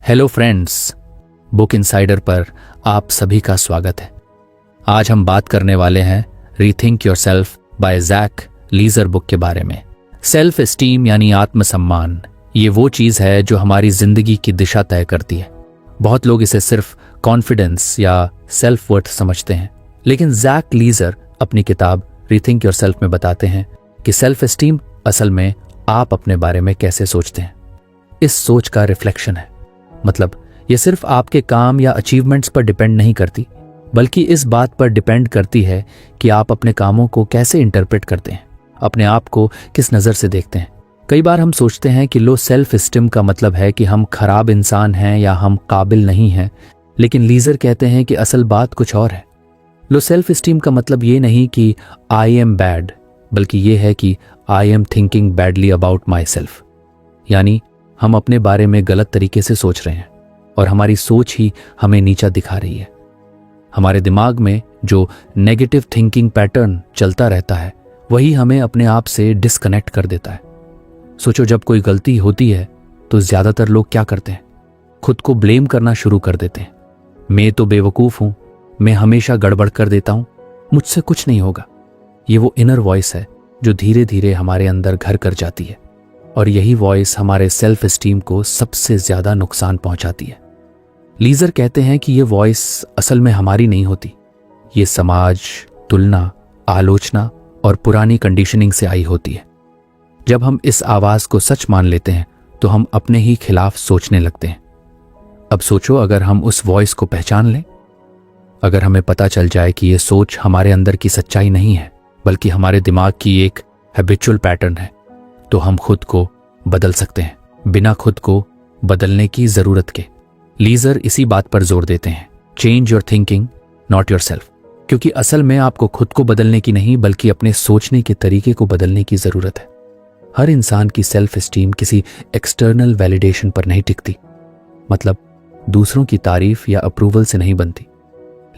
Hello friends, book insider पर आप सभी का स्वागत है। आज हम बात करने वाले हैं rethink yourself by Jack Leiser book के बारे में। सेल्फ एस्टीम यानी आत्मसम्मान, ये वो चीज़ है जो हमारी जिंदगी की दिशा तय करती है। बहुत लोग इसे सिर्फ कॉन्फिडेंस या सेल्फ वर्थ समझते हैं, लेकिन जैक लीजर अपनी किताब रीथिंक योरसेल्फ में बताते हैं कि सेल्फ एस्टीम असल में आप अपने बारे में कैसे सोचते हैं, इस सोच का रिफ्लेक्शन है। मतलब ये सिर्फ आपके काम या अचीवमेंट्स पर डिपेंड नहीं करती, बल्कि इस बात पर डिपेंड करती है कि आप अपने कामों को कैसे इंटरप्रेट करते हैं, अपने आप को किस नज़र से देखते हैं। कई बार हम सोचते हैं कि लो सेल्फ एस्टीम का मतलब है कि हम खराब इंसान हैं या हम काबिल नहीं हैं, लेकिन लीजर कहते हैं कि असल बात कुछ और है। लो सेल्फ एस्टीम का मतलब ये नहीं कि आई एम बैड, बल्कि ये है कि I am thinking badly about my self. यानी हम अपने बारे में गलत तरीके से सोच रहे हैं और हमारी सोच ही हमें नीचा दिखा रही है। हमारे दिमाग में जो नेगेटिव थिंकिंग पैटर्न चलता रहता है, वही हमें अपने आप से डिस्कनेक्ट कर देता है। सोचो, जब कोई गलती होती है तो ज़्यादातर लोग क्या करते हैं? खुद को ब्लेम करना शुरू कर देते हैं। मैं तो बेवकूफ़ हूँ, मैं हमेशा गड़बड़ कर देता हूँ, मुझसे कुछ नहीं होगा। ये वो इनर वॉइस है जो धीरे धीरे हमारे अंदर घर कर जाती है, और यही वॉइस हमारे सेल्फ एस्टीम को सबसे ज़्यादा नुकसान पहुंचाती है। लीजर कहते हैं कि ये वॉइस असल में हमारी नहीं होती, ये समाज, तुलना, आलोचना और पुरानी कंडीशनिंग से आई होती है। जब हम इस आवाज़ को सच मान लेते हैं तो हम अपने ही खिलाफ सोचने लगते हैं। अब सोचो, अगर हम उस वॉइस को पहचान लें, अगर हमें पता चल जाए कि ये सोच हमारे अंदर की सच्चाई नहीं है, बल्कि हमारे दिमाग की एक हैबिचुअल पैटर्न है, तो हम खुद को बदल सकते हैं बिना खुद को बदलने की जरूरत के। लीजर इसी बात पर जोर देते हैं, change your thinking not your self, क्योंकि असल में आपको खुद को बदलने की नहीं, बल्कि अपने सोचने के तरीके को बदलने की जरूरत है। हर इंसान की सेल्फ एस्टीम किसी एक्सटर्नल वैलिडेशन पर नहीं टिकती, मतलब दूसरों की तारीफ या अप्रूवल से नहीं बनती।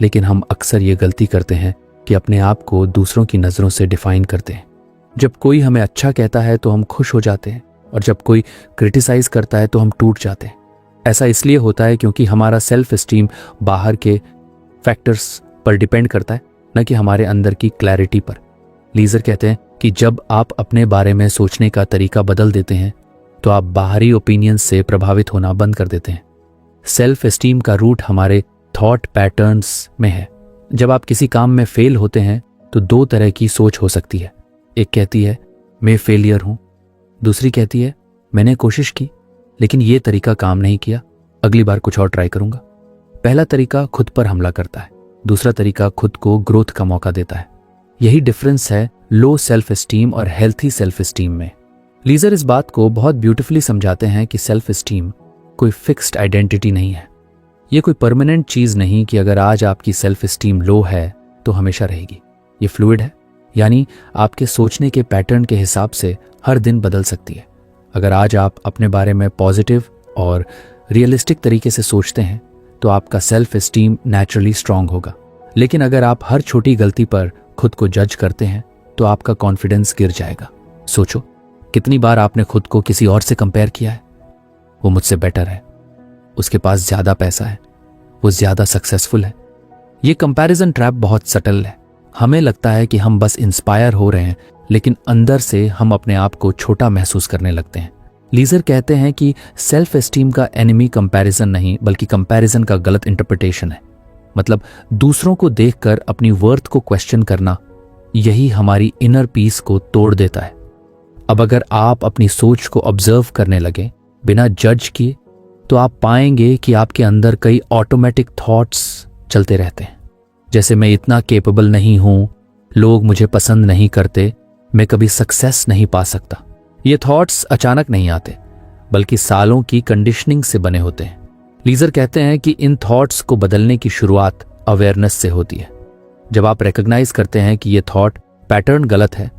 लेकिन हम अक्सर ये गलती करते हैं कि अपने आप को दूसरों की नज़रों से डिफाइन करते हैं। जब कोई हमें अच्छा कहता है तो हम खुश हो जाते हैं, और जब कोई क्रिटिसाइज करता है तो हम टूट जाते हैं। ऐसा इसलिए होता है क्योंकि हमारा सेल्फ एस्टीम बाहर के फैक्टर्स पर डिपेंड करता है, न कि हमारे अंदर की क्लैरिटी पर। लीजर कहते हैं कि जब आप अपने बारे में सोचने का तरीका बदल देते हैं तो आप बाहरी ओपिनियंस से प्रभावित होना बंद कर देते हैं। सेल्फ एस्टीम का रूट हमारे थॉट पैटर्न्स में है। जब आप किसी काम में फेल होते हैं तो दो तरह की सोच हो सकती है। एक कहती है मैं फेलियर हूं, दूसरी कहती है मैंने कोशिश की लेकिन ये तरीका काम नहीं किया, अगली बार कुछ और ट्राई करूंगा। पहला तरीका खुद पर हमला करता है, दूसरा तरीका खुद को ग्रोथ का मौका देता है। यही डिफरेंस है लो सेल्फ एस्टीम और हेल्थी सेल्फ एस्टीम में। लीजर इस बात को बहुत ब्यूटिफुली समझाते हैं कि सेल्फ एस्टीम कोई फिक्स्ड आइडेंटिटी नहीं है। ये कोई परमानेंट चीज नहीं कि अगर आज आपकी सेल्फ एस्टीम लो है तो हमेशा रहेगी। ये फ्लूइड है, यानी आपके सोचने के पैटर्न के हिसाब से हर दिन बदल सकती है। अगर आज आप अपने बारे में पॉजिटिव और रियलिस्टिक तरीके से सोचते हैं तो आपका सेल्फ एस्टीम नेचुरली स्ट्रांग होगा। लेकिन अगर आप हर छोटी गलती पर खुद को जज करते हैं तो आपका कॉन्फिडेंस गिर जाएगा। सोचो, कितनी बार आपने खुद को किसी और से कंपेयर किया है? वो मुझसे बेटर है, उसके पास ज़्यादा पैसा है, वो ज़्यादा सक्सेसफुल है। ये कंपैरिजन ट्रैप बहुत सटल है। हमें लगता है कि हम बस इंस्पायर हो रहे हैं, लेकिन अंदर से हम अपने आप को छोटा महसूस करने लगते हैं। लीजर कहते हैं कि सेल्फ एस्टीम का एनिमी कंपैरिजन नहीं, बल्कि कंपैरिजन का गलत इंटरप्रिटेशन है। मतलब दूसरों को देखकर अपनी वर्थ को क्वेश्चन करना, यही हमारी इनर पीस को तोड़ देता है। अब अगर आप अपनी सोच को ऑब्जर्व करने लगे बिना जज किए, तो आप पाएंगे कि आपके अंदर कई ऑटोमेटिक थॉट्स चलते रहते हैं, जैसे मैं इतना केपेबल नहीं हूं, लोग मुझे पसंद नहीं करते, मैं कभी सक्सेस नहीं पा सकता। ये थॉट्स अचानक नहीं आते, बल्कि सालों की कंडीशनिंग से बने होते हैं। लीजर कहते हैं कि इन थॉट्स को बदलने की शुरुआत अवेयरनेस से होती है। जब आप रिकॉग्नाइज करते हैं कि ये थॉट पैटर्न गलत है,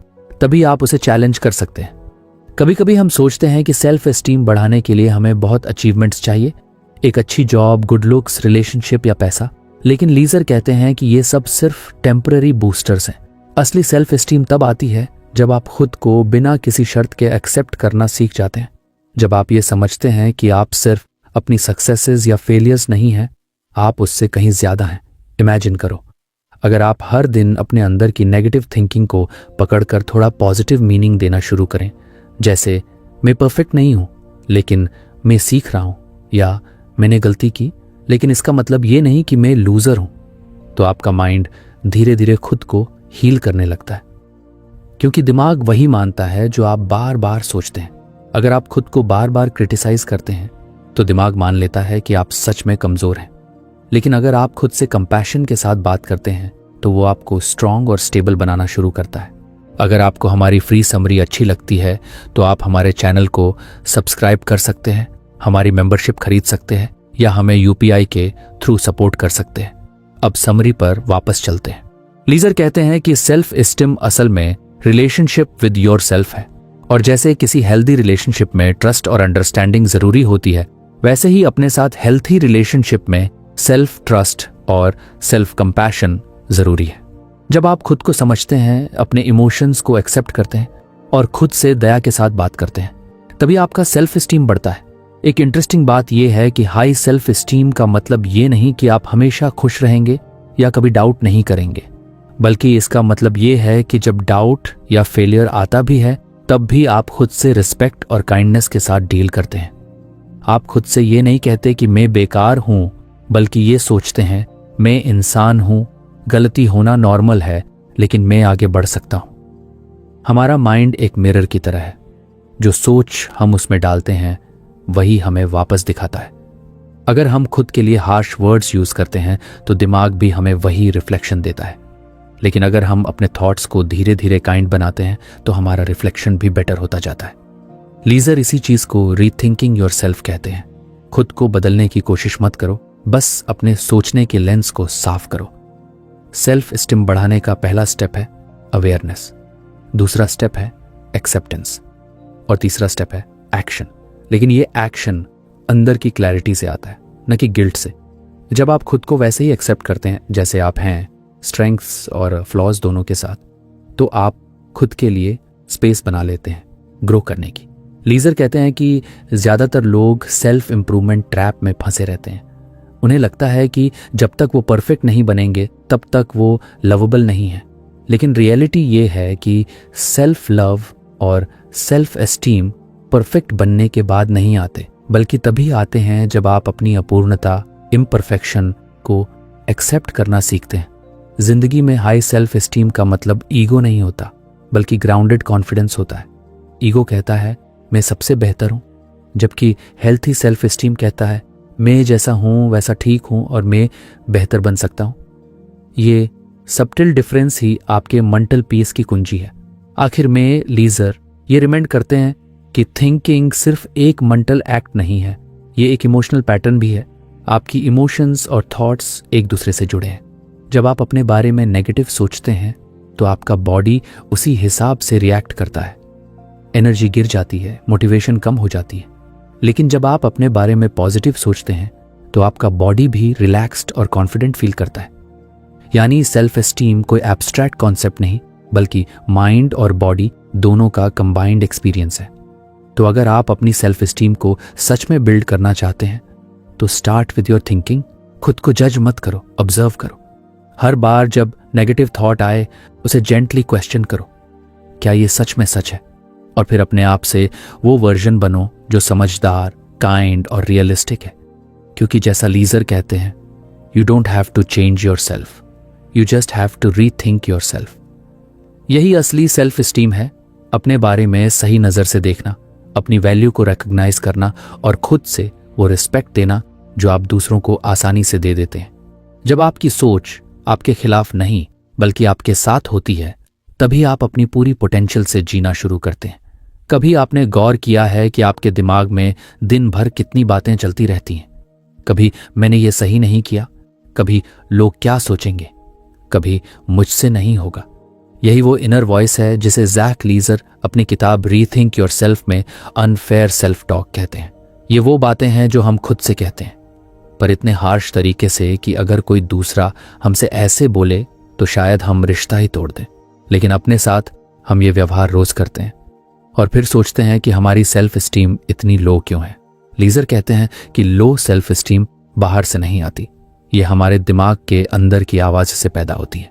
तभी आप उसे चैलेंज कर सकते हैं। कभी कभी हम सोचते हैं कि सेल्फ एस्टीम बढ़ाने के लिए हमें बहुत अचीवमेंट्स चाहिए, एक अच्छी जॉब, गुड लुक्स, रिलेशनशिप या पैसा। लेकिन लीजर कहते हैं कि ये सब सिर्फ टेम्पररी बूस्टर्स हैं। असली सेल्फ एस्टीम तब आती है जब आप खुद को बिना किसी शर्त के एक्सेप्ट करना सीख जाते हैं, जब आप ये समझते हैं कि आप सिर्फ अपनी सक्सेसेस या फेलियर्स नहीं हैं, आप उससे कहीं ज्यादा हैं। इमेजिन करो, अगर आप हर दिन अपने अंदर की नेगेटिव थिंकिंग को पकड़कर थोड़ा पॉजिटिव मीनिंग देना शुरू करें, जैसे मैं परफेक्ट नहीं हूं लेकिन मैं सीख रहा हूं, या मैंने गलती की लेकिन इसका मतलब ये नहीं कि मैं लूजर हूं, तो आपका माइंड धीरे धीरे खुद को हील करने लगता है। क्योंकि दिमाग वही मानता है जो आप बार बार सोचते हैं। अगर आप खुद को बार बार क्रिटिसाइज करते हैं तो दिमाग मान लेता है कि आप सच में कमजोर हैं। लेकिन अगर आप खुद से कंपैशन के साथ बात करते हैं तो वो आपको स्ट्रांग और स्टेबल बनाना शुरू करता है। अगर आपको हमारी फ्री समरी अच्छी लगती है तो आप हमारे चैनल को सब्सक्राइब कर सकते हैं, हमारी मेंबरशिप खरीद सकते हैं या हमें यूपीआई के थ्रू सपोर्ट कर सकते हैं। अब समरी पर वापस चलते हैं। लीजर कहते हैं कि सेल्फ एस्टीम असल में रिलेशनशिप विद योर सेल्फ है, और जैसे किसी हेल्दी रिलेशनशिप में ट्रस्ट और अंडरस्टैंडिंग जरूरी होती है, वैसे ही अपने साथ हेल्थी रिलेशनशिप में सेल्फ ट्रस्ट और सेल्फ कंपैशन जरूरी है। जब आप खुद को समझते हैं, अपने इमोशंस को एक्सेप्ट करते हैं और खुद से दया के साथ बात करते हैं, तभी आपका सेल्फ एस्टीम बढ़ता है। एक इंटरेस्टिंग बात यह है कि हाई सेल्फ एस्टीम का मतलब ये नहीं कि आप हमेशा खुश रहेंगे या कभी डाउट नहीं करेंगे, बल्कि इसका मतलब ये है कि जब डाउट या फेलियर आता भी है तब भी आप खुद से रिस्पेक्ट और काइंडनेस के साथ डील करते हैं। आप खुद से ये नहीं कहते कि मैं बेकार हूं, बल्कि ये सोचते हैं मैं इंसान हूं, गलती होना नॉर्मल है, लेकिन मैं आगे बढ़ सकता हूं। हमारा माइंड एक मिरर की तरह है, जो सोच हम उसमें डालते हैं वही हमें वापस दिखाता है। अगर हम खुद के लिए हार्श वर्ड्स यूज करते हैं तो दिमाग भी हमें वही रिफ्लेक्शन देता है, लेकिन अगर हम अपने थॉट्स को धीरे धीरे काइंड बनाते हैं तो हमारा रिफ्लेक्शन भी बेटर होता जाता है। लीजर इसी चीज को रीथिंकिंग योरसेल्फ कहते हैं। खुद को बदलने की कोशिश मत करो, बस अपने सोचने के लेंस को साफ करो। सेल्फ एस्टीम बढ़ाने का पहला स्टेप है अवेयरनेस, दूसरा स्टेप है एक्सेप्टेंस और तीसरा स्टेप है एक्शन। लेकिन ये एक्शन अंदर की क्लैरिटी से आता है, न कि गिल्ट से। जब आप खुद को वैसे ही एक्सेप्ट करते हैं जैसे आप हैं, स्ट्रेंथ्स और फ्लॉज दोनों के साथ, तो आप खुद के लिए स्पेस बना लेते हैं ग्रो करने की। लीजर कहते हैं कि ज्यादातर लोग सेल्फ इंप्रूवमेंट ट्रैप में फंसे रहते हैं। उन्हें लगता है कि जब तक वो परफेक्ट नहीं बनेंगे तब तक वो लवेबल नहीं है। लेकिन रियलिटी ये है कि सेल्फ लव और सेल्फ एस्टीम परफेक्ट बनने के बाद नहीं आते, बल्कि तभी आते हैं जब आप अपनी अपूर्णता, इम्परफेक्शन को एक्सेप्ट करना सीखते हैं। जिंदगी में हाई सेल्फ एस्टीम का मतलब ईगो नहीं होता, बल्कि ग्राउंडेड कॉन्फिडेंस होता है। ईगो कहता है मैं सबसे बेहतर हूं, जबकि हेल्थी सेल्फ एस्टीम कहता है मैं जैसा हूं वैसा ठीक हूं और मैं बेहतर बन सकता हूं। ये सबटिल डिफरेंस ही आपके मेंटल पीस की कुंजी है। आखिर में लीजर ये रिमाइंड करते हैं कि थिंकिंग सिर्फ एक मेंटल एक्ट नहीं है, ये एक इमोशनल पैटर्न भी है। आपकी इमोशंस और थॉट्स एक दूसरे से जुड़े हैं। जब आप अपने बारे में नेगेटिव सोचते हैं तो आपका बॉडी उसी हिसाब से रिएक्ट करता है। एनर्जी गिर जाती है, मोटिवेशन कम हो जाती है। लेकिन जब आप अपने बारे में पॉजिटिव सोचते हैं तो आपका बॉडी भी रिलैक्स्ड और कॉन्फिडेंट फील करता है। यानी सेल्फ एस्टीम कोई एब्स्ट्रैक्ट कॉन्सेप्ट नहीं, बल्कि माइंड और बॉडी दोनों का कंबाइंड एक्सपीरियंस है। तो अगर आप अपनी सेल्फ एस्टीम को सच में बिल्ड करना चाहते हैं तो स्टार्ट विद योर थिंकिंग। खुद को जज मत करो, ऑब्जर्व करो। हर बार जब नेगेटिव थॉट आए उसे जेंटली क्वेश्चन करो, क्या ये सच में सच है? और फिर अपने आप से वो वर्जन बनो जो समझदार, काइंड और रियलिस्टिक है। क्योंकि जैसा लीजर कहते हैं, you don't have to change your self, you just have to rethink your self. यही असली सेल्फ एस्टीम है, अपने बारे में सही नजर से देखना, अपनी वैल्यू को रिकॉग्नाइज करना और खुद से वो रिस्पेक्ट देना जो आप दूसरों को आसानी से दे देते हैं। जब आपकी सोच आपके खिलाफ नहीं बल्कि आपके साथ होती है, तभी आप अपनी पूरी पोटेंशियल से जीना शुरू करते हैं। कभी आपने गौर किया है कि आपके दिमाग में दिन भर कितनी बातें चलती रहती हैं? कभी मैंने ये सही नहीं किया, कभी लोग क्या सोचेंगे, कभी मुझसे नहीं होगा। यही वो इनर वॉइस है जिसे जैक लीजर अपनी किताब रीथिंक योरसेल्फ में अनफेयर सेल्फ टॉक कहते हैं। ये वो बातें हैं जो हम खुद से कहते हैं, पर इतने हार्श तरीके से कि अगर कोई दूसरा हमसे ऐसे बोले तो शायद हम रिश्ता ही तोड़ दें। लेकिन अपने साथ हम ये व्यवहार रोज करते हैं और फिर सोचते हैं कि हमारी सेल्फ एस्टीम इतनी लो क्यों है। लीजर कहते हैं कि लो सेल्फ एस्टीम बाहर से नहीं आती, ये हमारे दिमाग के अंदर की आवाज से पैदा होती है।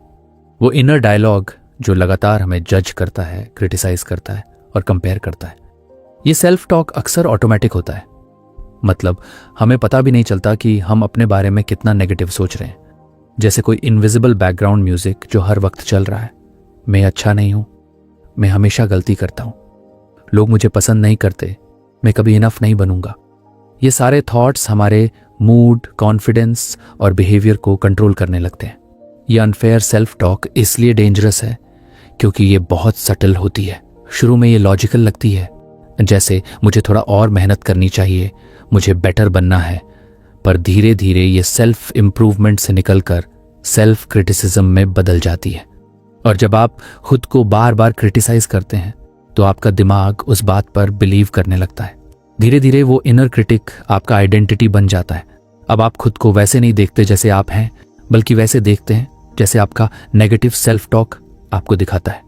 वो इनर डायलॉग जो लगातार हमें जज करता है, क्रिटिसाइज करता है और कंपेयर करता है। ये सेल्फ टॉक अक्सर ऑटोमेटिक होता है, मतलब हमें पता भी नहीं चलता कि हम अपने बारे में कितना नेगेटिव सोच रहे हैं। जैसे कोई इनविजिबल बैकग्राउंड म्यूजिक जो हर वक्त चल रहा है। मैं अच्छा नहीं हूं, मैं हमेशा गलती करता हूं, लोग मुझे पसंद नहीं करते, मैं कभी इनफ नहीं बनूंगा। ये सारे थॉट्स हमारे मूड, कॉन्फिडेंस और बिहेवियर को कंट्रोल करने लगते हैं। ये अनफेयर सेल्फ टॉक इसलिए डेंजरस है क्योंकि ये बहुत सटल होती है। शुरू में ये लॉजिकल लगती है, जैसे मुझे थोड़ा और मेहनत करनी चाहिए, मुझे बेटर बनना है, पर धीरे धीरे ये सेल्फ इंप्रूवमेंट से निकलकर सेल्फ क्रिटिसिज्म में बदल जाती है। और जब आप खुद को बार बार क्रिटिसाइज करते हैं तो आपका दिमाग उस बात पर बिलीव करने लगता है। धीरे धीरे वो इनर क्रिटिक आपका आइडेंटिटी बन जाता है। अब आप खुद को वैसे नहीं देखते जैसे आप हैं, बल्कि वैसे देखते हैं जैसे आपका नेगेटिव सेल्फ टॉक आपको दिखाता है।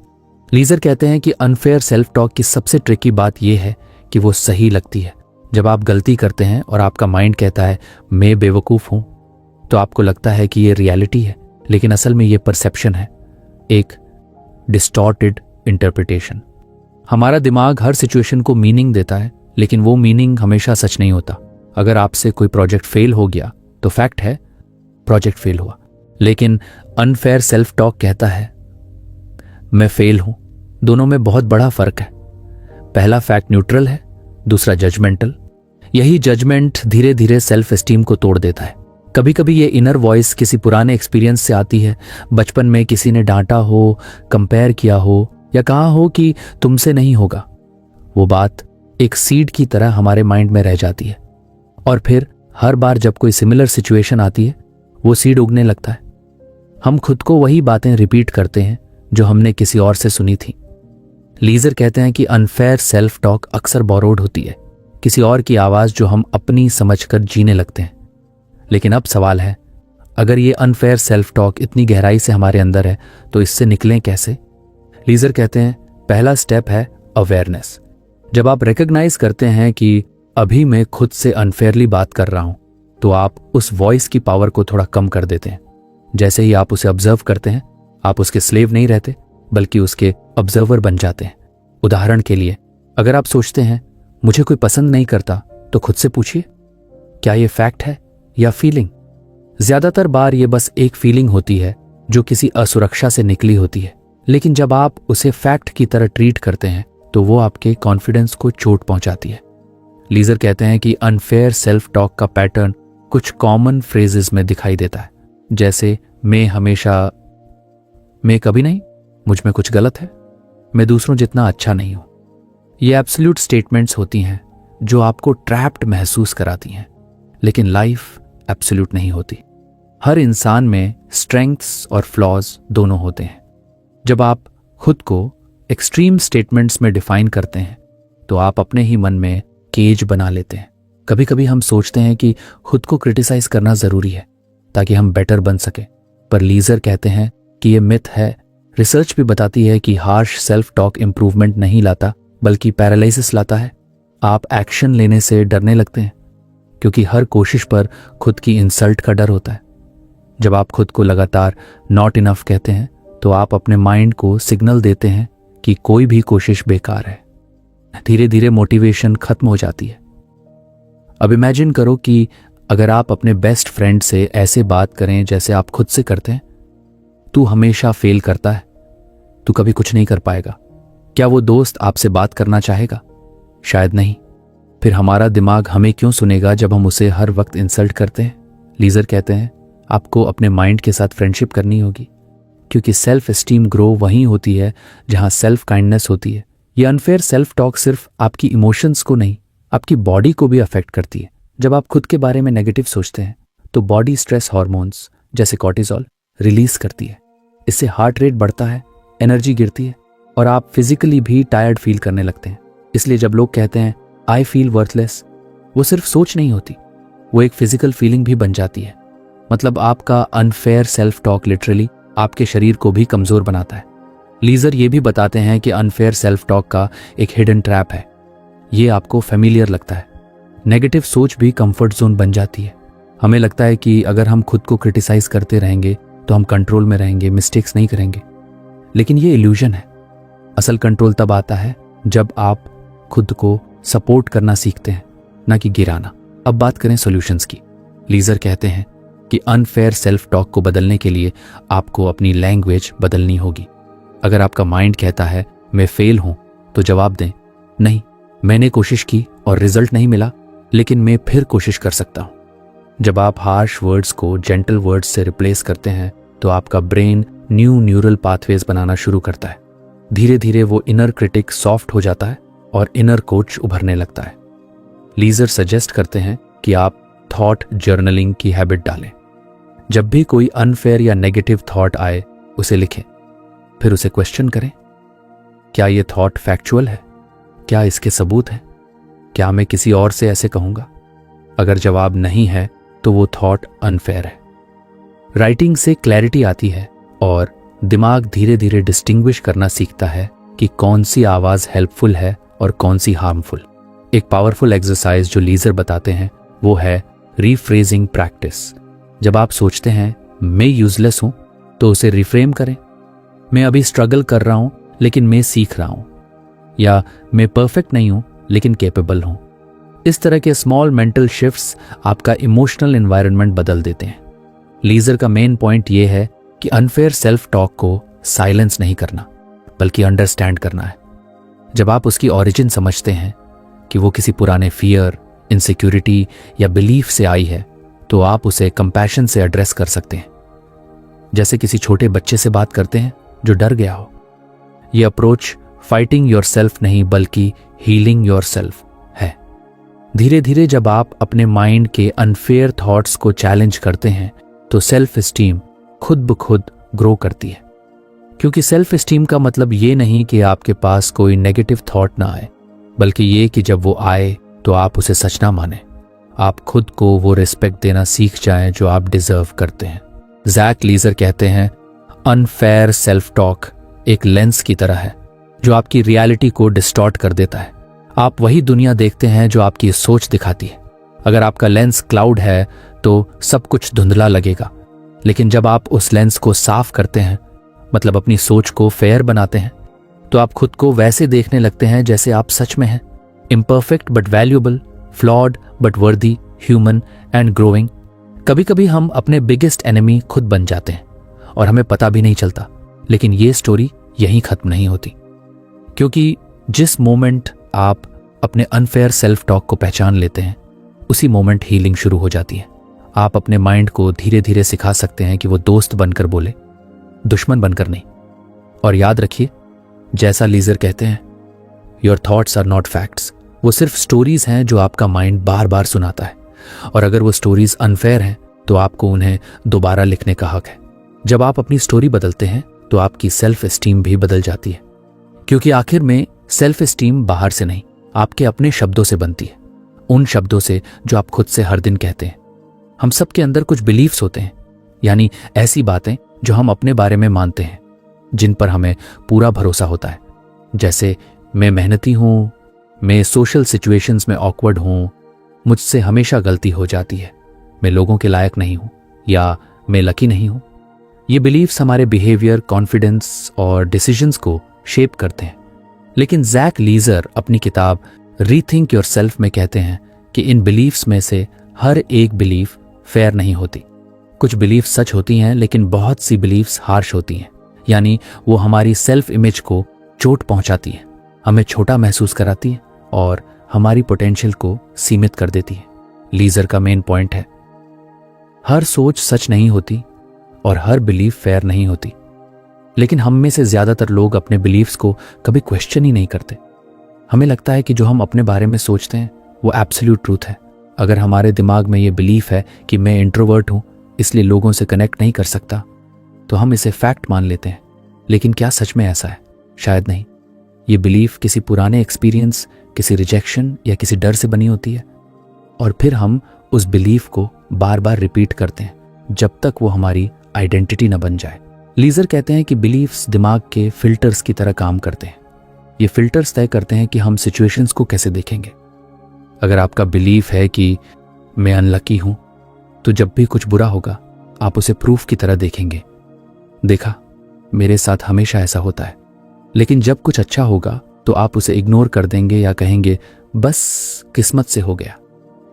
लीजर कहते हैं कि अनफेयर सेल्फ टॉक की सबसे ट्रिकी बात यह है कि वो सही लगती है। जब आप गलती करते हैं और आपका माइंड कहता है मैं बेवकूफ हूं, तो आपको लगता है कि ये रियलिटी है, लेकिन असल में ये परसेप्शन है, एक डिस्टॉर्टेड इंटरप्रिटेशन। हमारा दिमाग हर सिचुएशन को मीनिंग देता है, लेकिन वो मीनिंग हमेशा सच नहीं होता। अगर आपसे कोई प्रोजेक्ट फेल हो गया तो फैक्ट है प्रोजेक्ट फेल हुआ, लेकिन अनफेयर सेल्फ टॉक कहता है मैं फेल हूं। दोनों में बहुत बड़ा फर्क है। पहला फैक्ट न्यूट्रल है, दूसरा जजमेंटल। यही जजमेंट धीरे धीरे सेल्फ एस्टीम को तोड़ देता है। कभी कभी ये इनर वॉइस किसी पुराने एक्सपीरियंस से आती है। बचपन में किसी ने डांटा हो, कंपेयर किया हो या कहा हो कि तुमसे नहीं होगा। वो बात एक सीड की तरह हमारे माइंड में रह जाती है, और फिर हर बार जब कोई सिमिलर सिचुएशन आती है वो सीड उगने लगता है। हम खुद को वही बातें रिपीट करते हैं जो हमने किसी और से सुनी थी। लीजर कहते हैं कि अनफेयर सेल्फ टॉक अक्सर बोरोड होती है, किसी और की आवाज जो हम अपनी समझकर जीने लगते हैं। लेकिन अब सवाल है, अगर ये अनफेयर सेल्फ टॉक इतनी गहराई से हमारे अंदर है तो इससे निकलें कैसे? लीजर कहते हैं पहला स्टेप है अवेयरनेस। जब आप रिकॉग्नाइज करते हैं कि अभी मैं खुद से अनफेयरली बात कर रहा हूं, तो आप उस वॉइस की पावर को थोड़ा कम कर देते हैं। जैसे ही आप उसे ऑब्जर्व करते हैं, आप उसके स्लेव नहीं रहते, बल्कि उसके ऑब्जर्वर बन जाते हैं। उदाहरण के लिए, अगर आप सोचते हैं मुझे कोई पसंद नहीं करता, तो खुद से पूछिए क्या ये फैक्ट है या फीलिंग? ज्यादातर बार ये बस एक फीलिंग होती है जो किसी असुरक्षा से निकली होती है, लेकिन जब आप उसे फैक्ट की तरह ट्रीट करते हैं तो वो आपके कॉन्फिडेंस को चोट पहुंचाती है। लीजर कहते हैं कि अनफेयर सेल्फ टॉक का पैटर्न कुछ कॉमन फ्रेजेस में दिखाई देता है, जैसे मैं हमेशा, मैं कभी नहीं, मुझ में कुछ गलत है, मैं दूसरों जितना अच्छा नहीं हूं। ये एब्सोल्यूट स्टेटमेंट्स होती हैं जो आपको ट्रैप्ड महसूस कराती हैं, लेकिन लाइफ एब्सोल्यूट नहीं होती। हर इंसान में स्ट्रेंथ्स और फ्लॉज दोनों होते हैं। जब आप खुद को एक्सट्रीम स्टेटमेंट्स में डिफाइन करते हैं तो आप अपने ही मन में केज बना लेते हैं। कभी कभी हम सोचते हैं कि खुद को क्रिटिसाइज करना जरूरी है ताकि हम बेटर बन सके, पर लीजर कहते हैं कि ये मिथ है। रिसर्च भी बताती है कि हार्श सेल्फ टॉक इंप्रूवमेंट नहीं लाता, बल्कि पैरालिसिस लाता है। आप एक्शन लेने से डरने लगते हैं क्योंकि हर कोशिश पर खुद की इंसल्ट का डर होता है। जब आप खुद को लगातार नॉट इनफ कहते हैं तो आप अपने माइंड को सिग्नल देते हैं कि कोई भी कोशिश बेकार है। धीरे धीरे मोटिवेशन खत्म हो जाती है। अब इमेजिन करो कि अगर आप अपने बेस्ट फ्रेंड से ऐसे बात करें जैसे आप खुद से करते हैं, तू हमेशा फेल करता है, तू कभी कुछ नहीं कर पाएगा। क्या वो दोस्त आपसे बात करना चाहेगा? शायद नहीं। फिर हमारा दिमाग हमें क्यों सुनेगा जब हम उसे हर वक्त इंसल्ट करते हैं? लीजर कहते हैं आपको अपने माइंड के साथ फ्रेंडशिप करनी होगी, क्योंकि सेल्फ एस्टीम ग्रो वहीं होती है जहां सेल्फ काइंडनेस होती है। ये अनफेयर सेल्फ टॉक सिर्फ आपकी इमोशंस को नहीं, आपकी बॉडी को भी अफेक्ट करती है। जब आप खुद के बारे में नेगेटिव सोचते हैं तो बॉडी स्ट्रेस हार्मोन्स जैसे कॉर्टिसोल रिलीज करती है। इससे हार्ट रेट बढ़ता है, एनर्जी गिरती है और आप फिजिकली भी टायर्ड फील करने लगते हैं। इसलिए जब लोग कहते हैं आई फील वर्थलेस, वो सिर्फ सोच नहीं होती, वो एक फिजिकल फीलिंग भी बन जाती है। मतलब आपका अनफेयर सेल्फ टॉक लिटरली आपके शरीर को भी कमजोर बनाता है। लीजर ये भी बताते हैं कि अनफेयर सेल्फ टॉक का एक हिडन ट्रैप है। ये आपको फेमिलियर लगता है, नेगेटिव सोच भी कंफर्ट जोन बन जाती है। हमें लगता है कि अगर हम खुद को क्रिटिसाइज करते रहेंगे तो हम कंट्रोल में रहेंगे, मिस्टेक्स नहीं करेंगे। लेकिन ये इल्यूजन है। असल कंट्रोल तब आता है जब आप खुद को सपोर्ट करना सीखते हैं, ना कि गिराना। अब बात करें सॉल्यूशंस की। लीजर कहते हैं कि अनफेयर सेल्फ टॉक को बदलने के लिए आपको अपनी लैंग्वेज बदलनी होगी। अगर आपका माइंड कहता है मैं फेल हूं, तो जवाब दें, नहीं, मैंने कोशिश की और रिजल्ट नहीं मिला, लेकिन मैं फिर कोशिश कर सकता हूं। जब आप हार्श वर्ड्स को जेंटल वर्ड्स से रिप्लेस करते हैं तो आपका ब्रेन न्यू न्यूरल पाथवेज बनाना शुरू करता है। धीरे धीरे वो इनर क्रिटिक सॉफ्ट हो जाता है और इनर कोच उभरने लगता है। लीजर सजेस्ट करते हैं कि आप थॉट जर्नलिंग की हैबिट डालें। जब भी कोई अनफेयर या नेगेटिव थॉट आए, उसे लिखें, फिर उसे क्वेश्चन करें, क्या ये थॉट फैक्चुअल है? क्या इसके सबूत हैं? क्या मैं किसी और से ऐसे कहूंगा? अगर जवाब नहीं है तो वो थॉट अनफेयर है। राइटिंग से क्लैरिटी आती है और दिमाग धीरे धीरे डिस्टिंग्विश करना सीखता है कि कौन सी आवाज हेल्पफुल है और कौन सी हार्मफुल। एक पावरफुल एक्सरसाइज जो लीजर बताते हैं वो है रीफ्रेजिंग प्रैक्टिस। जब आप सोचते हैं मैं यूजलेस हूं, तो उसे रिफ्रेम करें, मैं अभी स्ट्रगल कर रहा हूं लेकिन मैं सीख रहा हूं, या मैं परफेक्ट नहीं हूं लेकिन कैपेबल हूं। इस तरह के स्मॉल मेंटल शिफ्ट्स आपका इमोशनल एनवायरनमेंट बदल देते हैं। लीजर का मेन पॉइंट यह है कि अनफेयर सेल्फ टॉक को साइलेंस नहीं करना, बल्कि अंडरस्टैंड करना है। जब आप उसकी ओरिजिन समझते हैं कि वो किसी पुराने फियर, इनसिक्योरिटी या बिलीफ से आई है, तो आप उसे कंपैशन से एड्रेस कर सकते हैं, जैसे किसी छोटे बच्चे से बात करते हैं जो डर गया हो। यह अप्रोच फाइटिंग योरसेल्फ नहीं बल्कि हीलिंग योरसेल्फ है। धीरे धीरे जब आप अपने माइंड के अनफेयर थॉट्स को चैलेंज करते हैं तो सेल्फ एस्टीम खुद ब खुद ग्रो करती है। क्योंकि सेल्फ एस्टीम का मतलब ये नहीं कि आपके पास कोई नेगेटिव थॉट ना आए, बल्कि ये कि जब वो आए तो आप उसे सच ना माने। आप खुद को वो रिस्पेक्ट देना सीख जाएं जो आप डिजर्व करते हैं। जैक लीजर कहते हैं, अनफेयर सेल्फ टॉक एक लेंस की तरह है जो आपकी रियलिटी को डिस्टॉर्ट कर देता है। आप वही दुनिया देखते हैं जो आपकी सोच दिखाती है। अगर आपका लेंस क्लाउड है तो सब कुछ धुंधला लगेगा, लेकिन जब आप उस लेंस को साफ करते हैं, मतलब अपनी सोच को फेयर बनाते हैं, तो आप खुद को वैसे देखने लगते हैं जैसे आप सच में हैं। Imperfect but valuable, flawed but वर्दी, ह्यूमन एंड ग्रोइंग। कभी कभी हम अपने बिगेस्ट एनिमी खुद बन जाते हैं और हमें पता भी नहीं चलता। लेकिन ये स्टोरी यहीं खत्म नहीं होती, क्योंकि जिस मोमेंट आप अपने अनफेयर सेल्फ टॉक को पहचान लेते हैं, उसी मोमेंट हीलिंग शुरू हो जाती है। आप अपने माइंड को धीरे धीरे सिखा सकते हैं कि वो दोस्त बनकर बोले, दुश्मन बनकर नहीं। और याद रखिए, जैसा लीजर कहते हैं, your thoughts are not facts. वो सिर्फ स्टोरीज हैं जो आपका माइंड बार बार सुनाता है, और अगर वो स्टोरीज अनफेयर हैं तो आपको उन्हें दोबारा लिखने का हक है। जब आप अपनी स्टोरी बदलते हैं तो आपकी सेल्फ एस्टीम भी बदल जाती है, क्योंकि आखिर में सेल्फ एस्टीम बाहर से नहीं, आपके अपने शब्दों से बनती है, उन शब्दों से जो आप खुद से हर दिन कहते हैं। हम सबके अंदर कुछ बिलीफ्स होते हैं, यानी ऐसी बातें जो हम अपने बारे में मानते हैं, जिन पर हमें पूरा भरोसा होता है। जैसे मैं मेहनती हूं, मैं सोशल सिचुएशंस में ऑकवर्ड हूं, मुझसे हमेशा गलती हो जाती है, मैं लोगों के लायक नहीं हूं, या मैं लकी नहीं हूं। ये बिलीफ्स हमारे बिहेवियर, कॉन्फिडेंस और डिसीजंस को शेप करते हैं। लेकिन जैक लीजर अपनी किताब रीथिंक योरसेल्फ में कहते हैं कि इन बिलीफ्स में से हर एक बिलीफ फेयर नहीं होती। कुछ बिलीफ सच होती हैं, लेकिन बहुत सी बिलीफ्स हार्श होती हैं, यानी वो हमारी सेल्फ इमेज को चोट पहुंचाती हैं, हमें छोटा महसूस कराती है और हमारी पोटेंशियल को सीमित कर देती है। लीजर का मेन पॉइंट है, हर सोच सच नहीं होती और हर बिलीफ फेयर नहीं होती, लेकिन हम में से ज्यादातर लोग अपने बिलीफ्स को कभी क्वेश्चन ही नहीं करते। हमें लगता है कि जो हम अपने बारे में सोचते हैं वो एब्सोल्यूट ट्रूथ है। अगर हमारे दिमाग में ये बिलीफ है कि मैं इंट्रोवर्ट हूं, इसलिए लोगों से कनेक्ट नहीं कर सकता, तो हम इसे फैक्ट मान लेते हैं। लेकिन क्या सच में ऐसा है? शायद नहीं। ये बिलीफ किसी पुराने एक्सपीरियंस, किसी रिजेक्शन या किसी डर से बनी होती है, और फिर हम उस बिलीफ को बार बार रिपीट करते हैं जब तक वो हमारी आइडेंटिटी न बन जाए। लीजर कहते हैं कि बिलीफ्स दिमाग के फिल्टर्स की तरह काम करते हैं। ये फिल्टर्स तय करते हैं कि हम सिचुएशंस को कैसे देखेंगे। अगर आपका बिलीफ है कि मैं अनलकी हूं, तो जब भी कुछ बुरा होगा आप उसे प्रूफ की तरह देखेंगे। देखा, मेरे साथ हमेशा ऐसा होता है। लेकिन जब कुछ अच्छा होगा तो आप उसे इग्नोर कर देंगे या कहेंगे बस किस्मत से हो गया।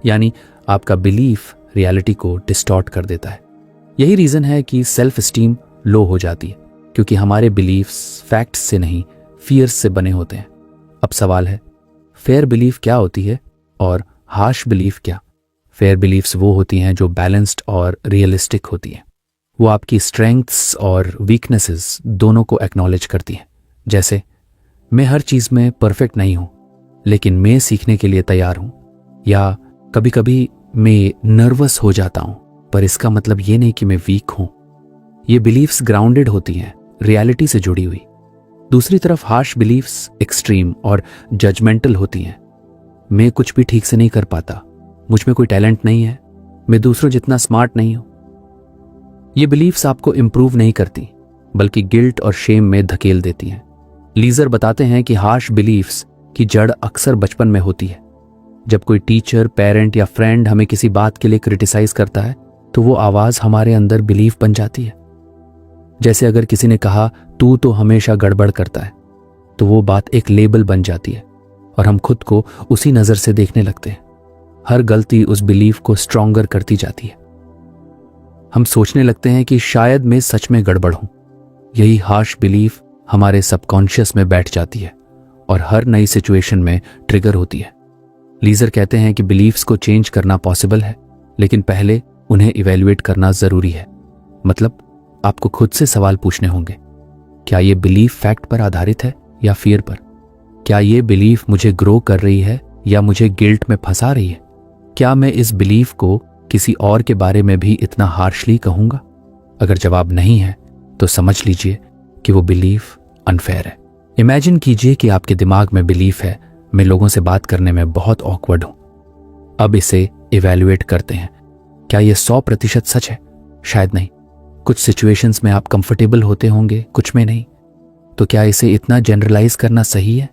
यानी आपका बिलीफ रियलिटी को डिस्टॉर्ट कर देता है। यही रीजन है कि सेल्फ एस्टीम लो हो जाती है, क्योंकि हमारे बिलीफ्स फैक्ट्स से नहीं फियर्स से बने होते हैं। अब सवाल है, फेयर बिलीफ क्या होती है और हार्श बिलीफ क्या? फेयर बिलीफ्स वो होती हैं जो बैलेंस्ड और रियलिस्टिक होती हैं। वो आपकी स्ट्रेंथ्स और वीकनेसेस दोनों को एक्नॉलेज करती हैं। जैसे, मैं हर चीज में परफेक्ट नहीं हूं, लेकिन मैं सीखने के लिए तैयार हूं। या कभी कभी मैं नर्वस हो जाता हूं, पर इसका मतलब ये नहीं कि मैं वीक हूं। ये बिलीफ्स ग्राउंडेड होती हैं, रियलिटी से जुड़ी हुई। दूसरी तरफ हार्श बिलीफ्स एक्सट्रीम और जजमेंटल होती हैं। मैं कुछ भी ठीक से नहीं कर पाता, मुझ में कोई टैलेंट नहीं है, मैं दूसरों जितना स्मार्ट नहीं हूं। ये बिलीफ्स आपको इंप्रूव नहीं करती, बल्कि गिल्ट और शेम में धकेल देती हैं। लीजर बताते हैं कि हार्श बिलीफ्स की जड़ अक्सर बचपन में होती है। जब कोई टीचर, पेरेंट या फ्रेंड हमें किसी बात के लिए क्रिटिसाइज करता है, तो वो आवाज हमारे अंदर बिलीफ बन जाती है। जैसे अगर किसी ने कहा तू तो हमेशा गड़बड़ करता है, तो वो बात एक लेबल बन जाती है और हम खुद को उसी नजर से देखने लगते हैं। हर गलती उस बिलीफ को स्ट्रॉन्गर करती जाती है। हम सोचने लगते हैं कि शायद मैं सच में गड़बड़ हूं। यही हार्श बिलीफ हमारे सबकॉन्शियस में बैठ जाती है और हर नई सिचुएशन में ट्रिगर होती है। लीजर कहते हैं कि बिलीफ्स को चेंज करना पॉसिबल है, लेकिन पहले उन्हें इवैल्यूएट करना जरूरी है। मतलब आपको खुद से सवाल पूछने होंगे, क्या ये बिलीफ फैक्ट पर आधारित है या फियर पर? क्या ये बिलीफ मुझे ग्रो कर रही है या मुझे गिल्ट में फंसा रही है? क्या मैं इस बिलीफ को किसी और के बारे में भी इतना हार्शली कहूंगा? अगर जवाब नहीं है तो समझ लीजिए कि वो बिलीफ अनफेयर है। इमेजिन कीजिए कि आपके दिमाग में बिलीफ है, मैं लोगों से बात करने में बहुत ऑकवर्ड हूं। अब इसे इवैल्यूएट करते हैं। क्या यह 100% सच है? शायद नहीं। कुछ सिचुएशंस में आप कंफर्टेबल होते होंगे, कुछ में नहीं। तो क्या इसे इतना जनरलाइज करना सही है?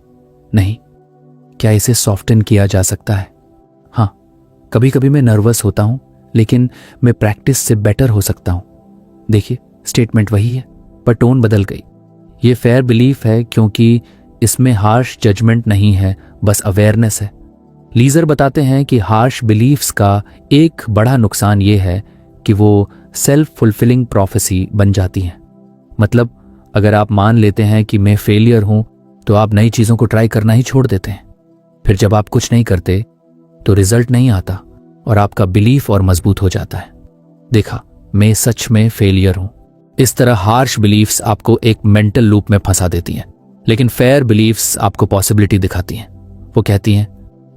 नहीं। क्या इसे सॉफ्टन किया जा सकता है? हाँ, कभी कभी मैं नर्वस होता हूं, लेकिन मैं प्रैक्टिस से बेटर हो सकता हूं। देखिए, स्टेटमेंट वही है, पर टोन बदल गई। ये फेयर बिलीफ है क्योंकि इसमें हार्श जजमेंट नहीं है, बस अवेयरनेस है। लीजर बताते हैं कि हार्श बिलीफ्स का एक बड़ा नुकसान ये है कि वो सेल्फ फुलफिलिंग प्रोफेसी बन जाती हैं। मतलब अगर आप मान लेते हैं कि मैं फेलियर हूं, तो आप नई चीजों को ट्राई करना ही छोड़ देते हैं। फिर जब आप कुछ नहीं करते तो रिजल्ट नहीं आता और आपका बिलीफ और मजबूत हो जाता है। देखा, मैं सच में फेलियर हूं। इस तरह हार्श बिलीफ्स आपको एक मेंटल लूप में फंसा देती हैं, लेकिन फेयर बिलीफ्स आपको पॉसिबिलिटी दिखाती हैं। वो कहती हैं,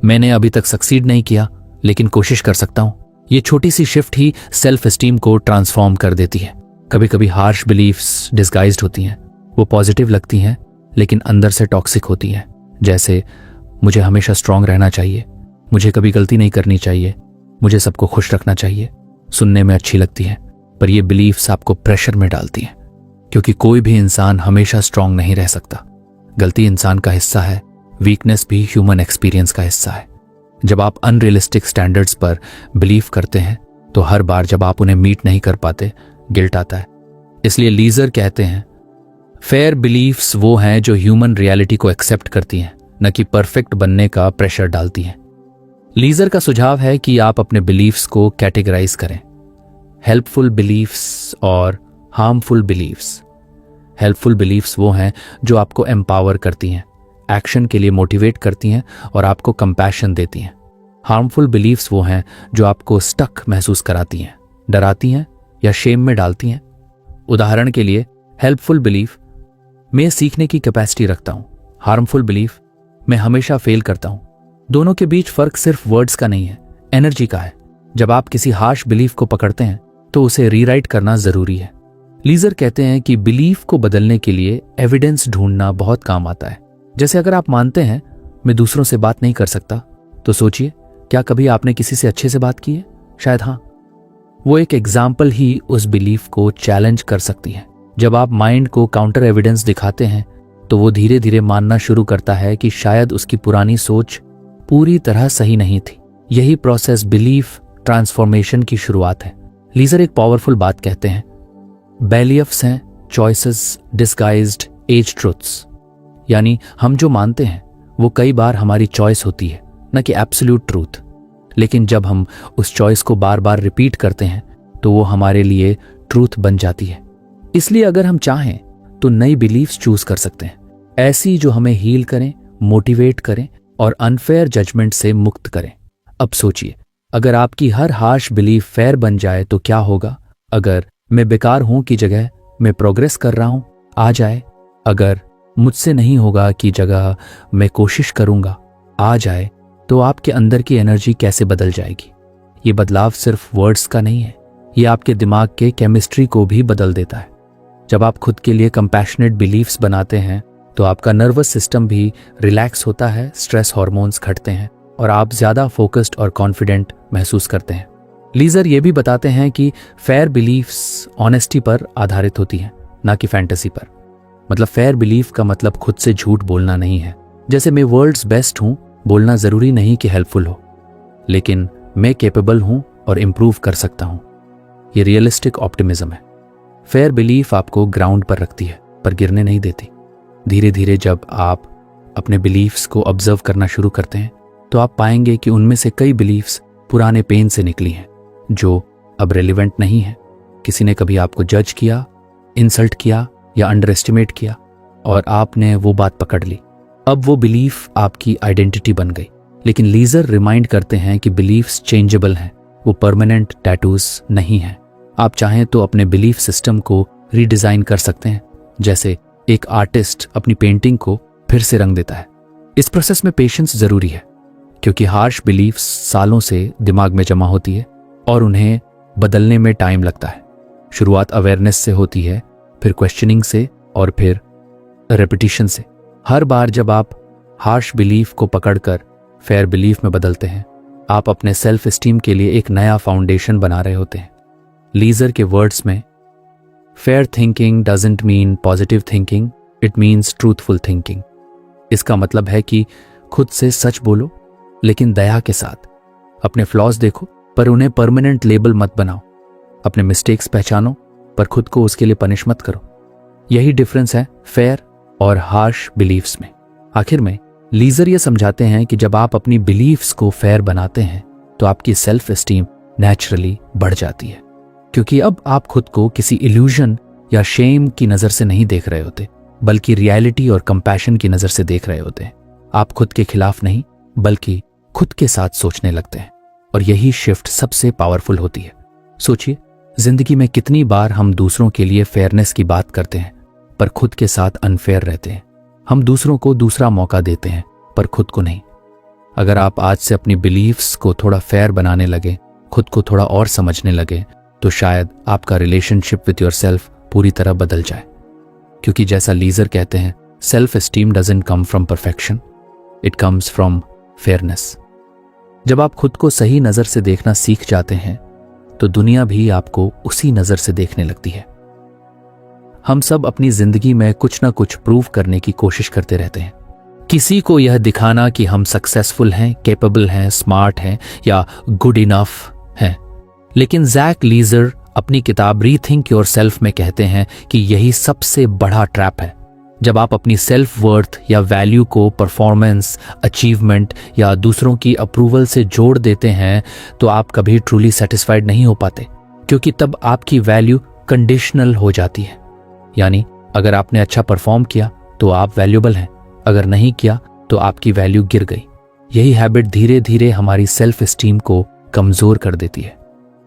मैंने अभी तक सक्सीड नहीं किया, लेकिन कोशिश कर सकता हूं। ये छोटी सी शिफ्ट ही सेल्फ एस्टीम को ट्रांसफॉर्म कर देती है। कभी कभी हार्श बिलीफ्स डिस्गाइज्ड होती हैं। वो पॉजिटिव लगती हैं, लेकिन अंदर से टॉक्सिक होती हैं। जैसे, मुझे हमेशा स्ट्रांग रहना चाहिए, मुझे कभी गलती नहीं करनी चाहिए, मुझे सबको खुश रखना चाहिए। सुनने में अच्छी लगती है, पर ये बिलीफ्स आपको प्रेशर में डालती हैं, क्योंकि कोई भी इंसान हमेशा स्ट्रांग नहीं रह सकता। गलती इंसान का हिस्सा है, वीकनेस भी ह्यूमन एक्सपीरियंस का हिस्सा है। जब आप अनरियलिस्टिक स्टैंडर्ड्स पर बिलीव करते हैं, तो हर बार जब आप उन्हें मीट नहीं कर पाते, गिल्ट आता है। इसलिए लीजर कहते हैं, फेयर बिलीफ्स वो हैं जो ह्यूमन रियलिटी को एक्सेप्ट करती हैं, न कि परफेक्ट बनने का प्रेशर डालती हैं। लीजर का सुझाव है कि आप अपने बिलीफ्स को कैटेगराइज करें, हेल्पफुल बिलीफ्स और हार्मफुल बिलीफ्स। हेल्पफुल बिलीफ्स वो हैं जो आपको एम्पावर करती हैं, एक्शन के लिए मोटिवेट करती हैं और आपको कंपैशन देती हैं। हार्मफुल बिलीफ्स वो हैं जो आपको स्टक महसूस कराती हैं, डराती हैं या शेम में डालती हैं। उदाहरण के लिए, हेल्पफुल बिलीफ, मैं सीखने की कैपेसिटी रखता हूं। हार्मफुल बिलीफ, मैं हमेशा फेल करता हूं। दोनों के बीच फर्क सिर्फ वर्ड्स का नहीं है, एनर्जी का है। जब आप किसी हार्श बिलीफ को पकड़ते हैं तो उसे रीराइट करना जरूरी है। लीजर कहते हैं कि बिलीफ को बदलने के लिए एविडेंस ढूंढना बहुत काम आता है। जैसे अगर आप मानते हैं मैं दूसरों से बात नहीं कर सकता, तो सोचिए, क्या कभी आपने किसी से अच्छे से बात की है? शायद हाँ। वो एक एग्जाम्पल ही उस बिलीफ को चैलेंज कर सकती है। जब आप माइंड को काउंटर एविडेंस दिखाते हैं, तो वो धीरे धीरे मानना शुरू करता है कि शायद उसकी पुरानी सोच पूरी तरह सही नहीं थी। यही प्रोसेस बिलीफ ट्रांसफॉर्मेशन की शुरुआत है। लीजर एक पावरफुल बात कहते हैं, बेलियफ्स हैं चॉइसेस डिस्गाइज्ड एज ट्रुथ्स। यानी हम जो मानते हैं वो कई बार हमारी चॉइस होती है, न कि एब्सोल्यूट ट्रूथ। लेकिन जब हम उस चॉइस को बार बार रिपीट करते हैं तो वो हमारे लिए ट्रूथ बन जाती है। इसलिए अगर हम चाहें तो नई बिलीफ्स चूज कर सकते हैं, ऐसी जो हमें हील करें, मोटिवेट करें और अनफेयर जजमेंट से मुक्त करें। अब सोचिए, अगर आपकी हर हार्श बिलीफ फेयर बन जाए तो क्या होगा? अगर मैं बेकार हूं की जगह मैं प्रोग्रेस कर रहा हूं आ जाए, अगर मुझसे नहीं होगा की जगह मैं कोशिश करूंगा आ जाए, तो आपके अंदर की एनर्जी कैसे बदल जाएगी। ये बदलाव सिर्फ वर्ड्स का नहीं है, ये आपके दिमाग के केमिस्ट्री को भी बदल देता है। जब आप खुद के लिए कंपैशनेट बिलीफ्स बनाते हैं तो आपका नर्वस सिस्टम भी रिलैक्स होता है, स्ट्रेस हार्मोन्स घटते हैं और आप ज्यादा फोकस्ड और कॉन्फिडेंट महसूस करते हैं। लीजर ये भी बताते हैं कि फेयर बिलीफ्स ऑनेस्टी पर आधारित होती हैं, ना कि फैंटेसी पर। मतलब फेयर बिलीफ का मतलब खुद से झूठ बोलना नहीं है। जैसे मैं वर्ल्ड्स बेस्ट हूं बोलना जरूरी नहीं कि हेल्पफुल हो, लेकिन मैं कैपेबल हूं और इंप्रूव कर सकता हूं। ये रियलिस्टिक ऑप्टिमिज्म है। फेयर बिलीफ आपको ग्राउंड पर रखती है पर गिरने नहीं देती। धीरे धीरे जब आप अपने बिलीफ्स को ऑब्जर्व करना शुरू करते हैं तो आप पाएंगे कि उनमें से कई बिलीफ्स पुराने पेन से निकली हैं जो अब रेलिवेंट नहीं है। किसी ने कभी आपको जज किया, इंसल्ट किया या अंडर एस्टिमेट किया और आपने वो बात पकड़ ली। अब वो बिलीफ आपकी आइडेंटिटी बन गई। लेकिन लीजर रिमाइंड करते हैं कि बिलीफ्स चेंजेबल हैं, वो परमानेंट टैटूज नहीं हैं। आप चाहें तो अपने बिलीफ सिस्टम को रीडिजाइन कर सकते हैं, जैसे एक आर्टिस्ट अपनी पेंटिंग को फिर से रंग देता है। इस प्रोसेस में पेशेंस जरूरी है, क्योंकि हार्श बिलीफ्स सालों से दिमाग में जमा होती है और उन्हें बदलने में टाइम लगता है। शुरुआत अवेयरनेस से होती है, फिर क्वेश्चनिंग से और फिर रेपिटिशन से। हर बार जब आप हार्श बिलीफ को पकड़कर फेयर बिलीफ में बदलते हैं, आप अपने सेल्फ एस्टीम के लिए एक नया फाउंडेशन बना रहे होते हैं। लीजर के वर्ड्स में, fair thinking doesn't mean positive thinking, it means truthful thinking. इसका मतलब है कि खुद से सच बोलो, लेकिन दया के साथ। अपने फ्लॉज देखो पर उन्हें परमानेंट लेबल मत बनाओ। अपने मिस्टेक्स पहचानो पर खुद को उसके लिए पनिश मत करो। यही डिफरेंस है फेयर और हार्श बिलीफ्स में। आखिर में लीजर ये समझाते हैं कि जब आप अपनी बिलीफ्स को फेयर बनाते हैं तो आपकी सेल्फ एस्टीम नेचुरली बढ़ जाती है, क्योंकि अब आप खुद को किसी इल्यूजन या शेम की नजर से नहीं देख रहे होते, बल्कि रियलिटी और कंपैशन की नजर से देख रहे होते हैं। आप खुद के खिलाफ नहीं बल्कि खुद के साथ सोचने लगते हैं, और यही शिफ्ट सबसे पावरफुल होती है। सोचिए, जिंदगी में कितनी बार हम दूसरों के लिए फेयरनेस की बात करते हैं पर खुद के साथ अनफेयर रहते हैं। हम दूसरों को दूसरा मौका देते हैं पर खुद को नहीं। अगर आप आज से अपनी बिलीफ्स को थोड़ा फेयर बनाने लगे, खुद को थोड़ा और समझने लगे, तो शायद आपका रिलेशनशिप विद योरसेल्फ पूरी तरह बदल जाए। क्योंकि जैसा लीजर कहते हैं, self esteem doesn't come from perfection, it comes from fairness. जब आप खुद को सही नजर से देखना सीख जाते हैं तो दुनिया भी आपको उसी नजर से देखने लगती है। हम सब अपनी जिंदगी में कुछ ना कुछ प्रूव करने की कोशिश करते रहते हैं। किसी को यह दिखाना कि हम सक्सेसफुल हैं, कैपेबल हैं, स्मार्ट हैं या गुड इनफ हैं। लेकिन जैक लीजर अपनी किताब रीथिंक योरसेल्फ में कहते हैं कि यही सबसे बड़ा ट्रैप है। जब आप अपनी सेल्फ वर्थ या वैल्यू को परफॉर्मेंस, अचीवमेंट या दूसरों की अप्रूवल से जोड़ देते हैं तो आप कभी ट्रूली सेटिस्फाइड नहीं हो पाते, क्योंकि तब आपकी वैल्यू कंडीशनल हो जाती है। यानी अगर आपने अच्छा परफॉर्म किया तो आप वैल्यूबल हैं, अगर नहीं किया तो आपकी वैल्यू गिर गई। यही हैबिट धीरे धीरे हमारी सेल्फ एस्टीम को कमजोर कर देती है।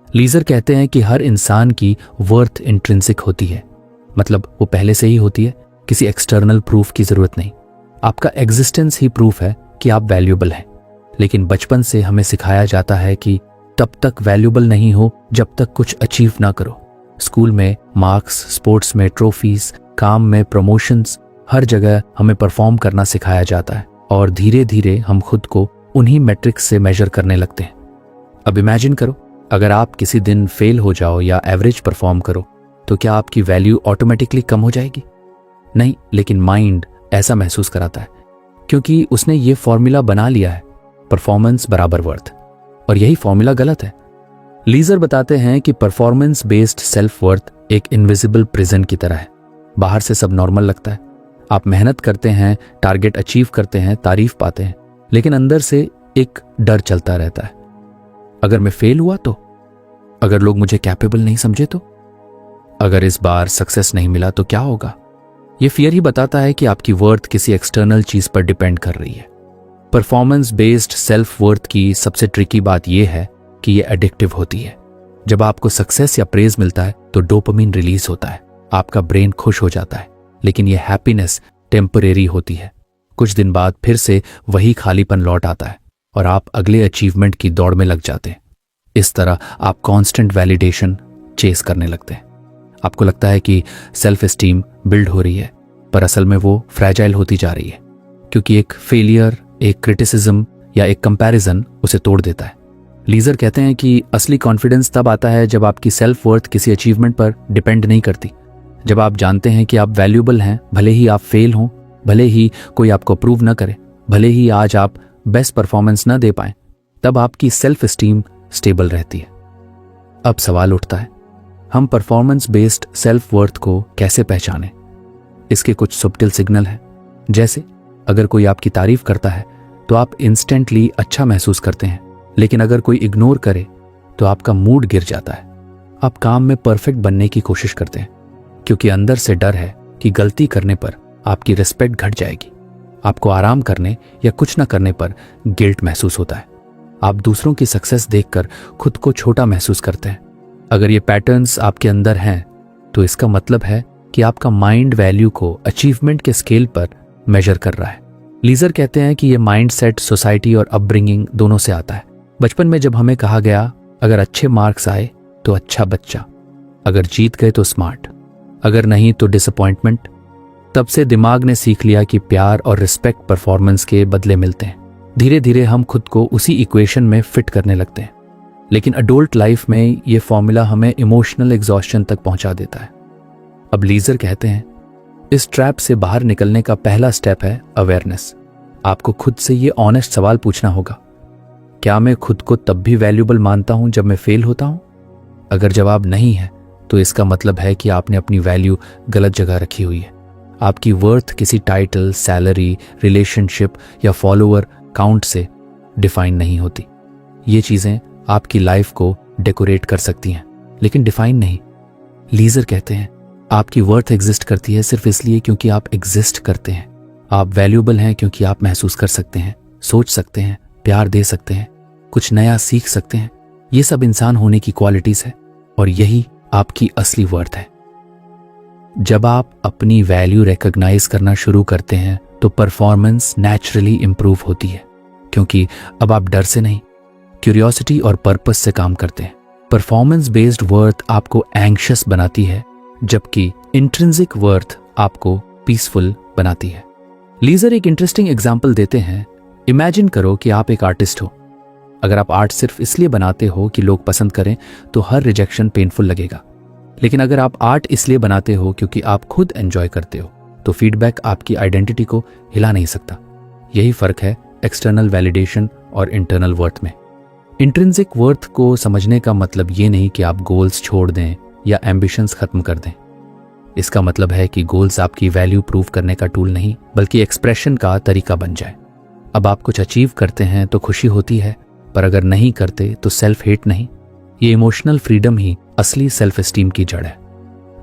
लीजर कहते हैं कि हर इंसान की वर्थ इंट्रिंसिक होती है, मतलब वो पहले से ही होती है, किसी एक्सटर्नल प्रूफ की जरूरत नहीं। आपका एग्जिस्टेंस ही प्रूफ है कि आप वैल्यूबल हैं। लेकिन बचपन से हमें सिखाया जाता है कि तब तक वैल्यूबल नहीं हो जब तक कुछ अचीव ना करो। स्कूल में मार्क्स, स्पोर्ट्स में ट्रॉफीज, काम में प्रमोशंस, हर जगह हमें परफॉर्म करना सिखाया जाता है और धीरे धीरे हम खुद को उन्हीं मैट्रिक्स से मेजर करने लगते हैं। अब इमेजिन करो, अगर आप किसी दिन फेल हो जाओ या एवरेज परफॉर्म करो तो क्या आपकी वैल्यू ऑटोमेटिकली कम हो जाएगी? नहीं, लेकिन माइंड ऐसा महसूस कराता है क्योंकि उसने ये फॉर्मूला बना लिया है। परफॉर्मेंस बराबर वर्थ। और यही फॉर्मूला गलत है। लीजर बताते हैं कि परफॉर्मेंस बेस्ड सेल्फ वर्थ एक इनविजिबल प्रिजन की तरह है। बाहर से सब नॉर्मल लगता है, आप मेहनत करते हैं, टारगेट अचीव करते हैं, तारीफ पाते हैं, लेकिन अंदर से एक डर चलता रहता है। अगर मैं फेल हुआ तो, अगर लोग मुझे कैपेबल नहीं समझे तो, अगर इस बार सक्सेस नहीं मिला तो क्या होगा। यह फियर ही बताता है कि आपकी वर्थ किसी एक्सटर्नल चीज पर डिपेंड कर रही है। परफॉर्मेंस बेस्ड सेल्फ वर्थ की सबसे ट्रिकी बात यह है कि यह एडिक्टिव होती है। जब आपको सक्सेस या प्रेज मिलता है तो डोपामिन रिलीज होता है, आपका ब्रेन खुश हो जाता है, लेकिन यह हैप्पीनेस टेम्परेरी होती है। कुछ दिन बाद फिर से वही खालीपन लौट आता है और आप अगले अचीवमेंट की दौड़ में लग जाते हैं। इस तरह आप कांस्टेंट वैलिडेशन चेस करने लगते हैं। आपको लगता है कि सेल्फ एस्टीम बिल्ड हो रही है, पर असल में वो फ्रैजाइल होती जा रही है, क्योंकि एक फेलियर, एक क्रिटिसिज्म या एक कंपैरिजन उसे तोड़ देता है। लीजर कहते हैं कि असली कॉन्फिडेंस तब आता है जब आपकी सेल्फ वर्थ किसी अचीवमेंट पर डिपेंड नहीं करती। जब आप जानते हैं कि आप वैल्यूएबल हैं, भले ही आप फेल हों, भले ही कोई आपको अप्रूव न करे, भले ही आज आप बेस्ट परफॉर्मेंस न दे पाएं, तब आपकी सेल्फ एस्टीम स्टेबल रहती है। अब सवाल उठता है, हम परफॉर्मेंस बेस्ड सेल्फ वर्थ को कैसे पहचानें? इसके कुछ सब्टिल सिग्नल हैं। जैसे अगर कोई आपकी तारीफ करता है तो आप इंस्टेंटली अच्छा महसूस करते हैं, लेकिन अगर कोई इग्नोर करे तो आपका मूड गिर जाता है। आप काम में परफेक्ट बनने की कोशिश करते हैं, क्योंकि अंदर से डर है कि गलती करने पर आपकी रिस्पेक्ट घट जाएगी। आपको आराम करने या कुछ न करने पर गिल्ट महसूस होता है। आप दूसरों की सक्सेस देखकर खुद को छोटा महसूस करते हैं। अगर ये पैटर्न्स आपके अंदर हैं तो इसका मतलब है कि आपका माइंड वैल्यू को अचीवमेंट के स्केल पर मेजर कर रहा है। लीजर कहते हैं कि ये माइंड सेट सोसाइटी और अपब्रिंगिंग दोनों से आता है। बचपन में जब हमें कहा गया अगर अच्छे मार्क्स आए तो अच्छा बच्चा, अगर जीत गए तो स्मार्ट, अगर नहीं तो डिसअपॉइंटमेंट, तब से दिमाग ने सीख लिया कि प्यार और रिस्पेक्ट परफॉर्मेंस के बदले मिलते हैं। धीरे धीरे हम खुद को उसी इक्वेशन में फिट करने लगते हैं। लेकिन अडल्ट लाइफ में ये फॉर्मूला हमें इमोशनल एग्जॉस्शन तक पहुंचा देता है। अब लीजर कहते हैं इस ट्रैप से बाहर निकलने का पहला स्टेप है अवेयरनेस। आपको खुद से ये ऑनेस्ट सवाल पूछना होगा, क्या मैं खुद को तब भी वैल्यूएबल मानता हूं जब मैं फेल होता हूं? अगर जवाब नहीं है तो इसका मतलब है कि आपने अपनी वैल्यू गलत जगह रखी हुई है। आपकी वर्थ किसी टाइटल, सैलरी, रिलेशनशिप या फॉलोअर काउंट से डिफाइन नहीं होती। ये चीजें आपकी लाइफ को डेकोरेट कर सकती हैं, लेकिन डिफाइन नहीं। लीजर कहते हैं आपकी वर्थ एग्जिस्ट करती है सिर्फ इसलिए क्योंकि आप एग्जिस्ट करते हैं। आप वैल्यूएबल हैं क्योंकि आप महसूस कर सकते हैं, सोच सकते हैं, प्यार दे सकते हैं, कुछ नया सीख सकते हैं। ये सब इंसान होने की क्वालिटीज है और यही आपकी असली वर्थ है। जब आप अपनी वैल्यू रिकॉग्नाइज करना शुरू करते हैं तो परफॉर्मेंस नेचुरली इंप्रूव होती है, क्योंकि अब आप डर से नहीं, क्यूरियोसिटी और पर्पस से काम करते हैं। परफॉर्मेंस बेस्ड वर्थ आपको एंग्शियस बनाती है, जबकि इंट्रिंसिक वर्थ आपको पीसफुल बनाती है। लीजर एक इंटरेस्टिंग एग्जाम्पल देते हैं। इमेजिन करो कि आप एक आर्टिस्ट हो। अगर आप आर्ट सिर्फ इसलिए बनाते हो कि लोग पसंद करें तो हर रिजेक्शन पेनफुल लगेगा। लेकिन अगर आप आर्ट इसलिए बनाते हो क्योंकि आप खुद एंजॉय करते हो तो फीडबैक आपकी आइडेंटिटी को हिला नहीं सकता। यही फर्क है एक्सटर्नल वैलिडेशन और इंटरनल वर्थ में। इंट्रिंसिक वर्थ को समझने का मतलब ये नहीं कि आप गोल्स छोड़ दें या एम्बिशंस खत्म कर दें। इसका मतलब है कि गोल्स आपकी वैल्यू प्रूव करने का टूल नहीं, बल्कि एक्सप्रेशन का तरीका बन जाए। अब आप कुछ अचीव करते हैं तो खुशी होती है, पर अगर नहीं करते तो सेल्फ हेट नहीं। ये इमोशनल फ्रीडम ही असली सेल्फ एस्टीम की जड़ है।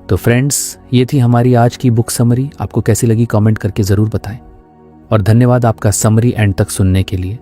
तो फ्रेंड्स, ये थी हमारी आज की बुक समरी। आपको कैसी लगी कमेंट करके जरूर बताएं, और धन्यवाद आपका समरी एंड तक सुनने के लिए।